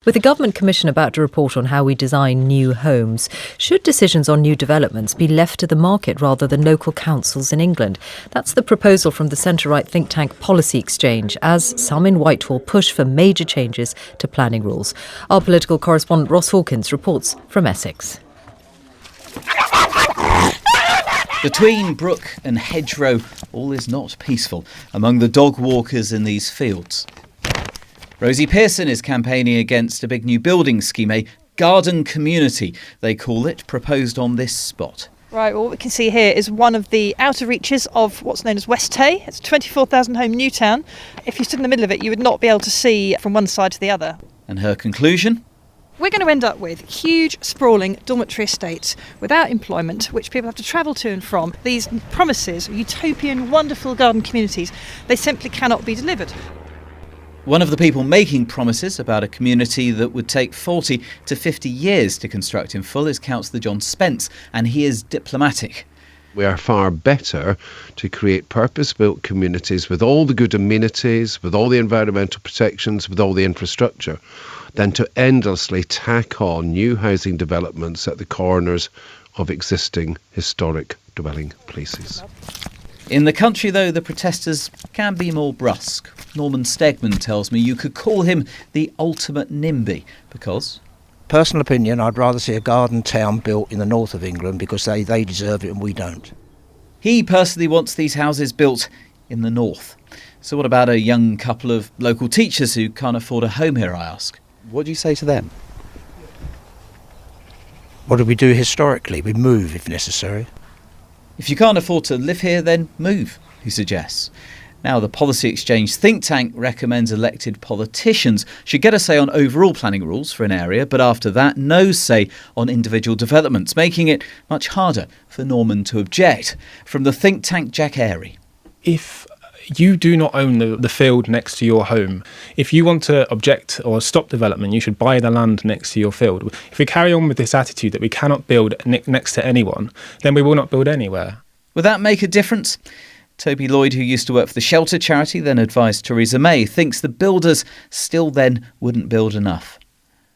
With the Government Commission about to report on how we design new homes, should decisions on new developments be left to the market rather than local councils in England? That's the proposal from the centre-right think tank Policy Exchange, as some in Whitehall push for major changes to planning rules. Our political correspondent Ross Hawkins reports from Essex. Between brook and hedgerow, all is not peaceful among the dog walkers in these fields. Rosie Pearson is campaigning against a big new building scheme, a garden community, they call it, proposed on this spot. Right, well, what we can see here is one of the outer reaches of what's known as West Tay. It's a 24,000 home new town. If you stood in the middle of it, you would not be able to see from one side to the other. And her conclusion? We're going to end up with huge, sprawling dormitory estates without employment, which people have to travel to and from. These promises of utopian, wonderful garden communities, they simply cannot be delivered. One of the people making promises about a community that would take 40 to 50 years to construct in full is Councillor John Spence, and he is diplomatic. We are far better to create purpose-built communities with all the good amenities, with all the environmental protections, with all the infrastructure, than to endlessly tack on new housing developments at the corners of existing historic dwelling places. In the country, though, the protesters can be more brusque. Norman Stegman tells me you could call him the ultimate NIMBY because... Personal opinion, I'd rather see a garden town built in the north of England because they deserve it and we don't. He personally wants these houses built in the north. So what about a young couple of local teachers who can't afford a home here, I ask? What do you say to them? What do we do historically? We move if necessary. If you can't afford to live here, then move, he suggests. Now, the Policy Exchange think tank recommends elected politicians should get a say on overall planning rules for an area, but after that, no say on individual developments, making it much harder for Norman to object. From the think tank, Jack Airy. If you do not own the field next to your home, if you want to object or stop development, you should buy the land next to your field. If we carry on with this attitude that we cannot build next to anyone, then we will not build anywhere. Would that make a difference? Toby Lloyd, who used to work for the Shelter charity, then advised Theresa May, thinks the builders still then wouldn't build enough.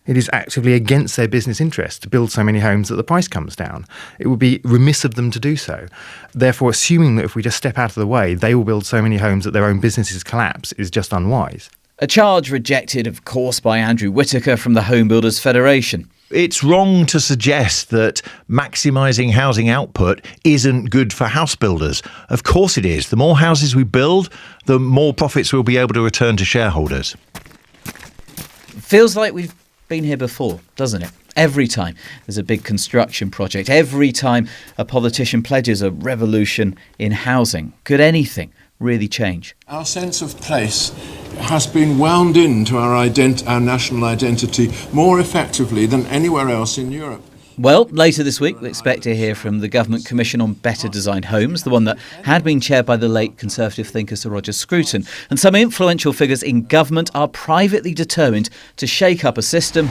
It is actively against their business interest to build so many homes that the price comes down. It would be remiss of them to do so. Therefore, assuming that if we just step out of the way, they will build so many homes that their own businesses collapse is just unwise. A charge rejected, of course, by Andrew Whittaker from the Home Builders Federation. It's wrong to suggest that maximising housing output isn't good for house builders. Of course it is. The more houses we build, the more profits we'll be able to return to shareholders. Feels like we've been here before, doesn't it? Every time there's a big construction project, every time a politician pledges a revolution in housing, could anything really change? Our sense of place has been wound into our national identity more effectively than anywhere else in Europe. Well, later this week, we expect to hear from the Government Commission on Better Designed Homes, the one that had been chaired by the late Conservative thinker Sir Roger Scruton. And some influential figures in government are privately determined to shake up a system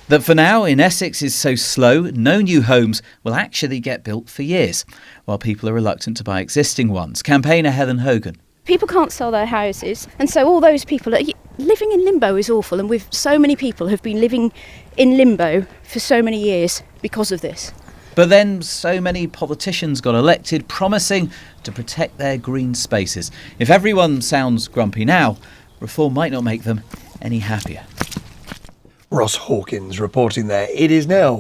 that for now in Essex is so slow, no new homes will actually get built for years, while people are reluctant to buy existing ones. Campaigner Helen Hogan. People can't sell their houses, and so all those people living in limbo is awful, and so many people have been living in limbo for so many years because of this. But then so many politicians got elected promising to protect their green spaces. If everyone sounds grumpy now, reform might not make them any happier. Ross Hawkins reporting there. It is now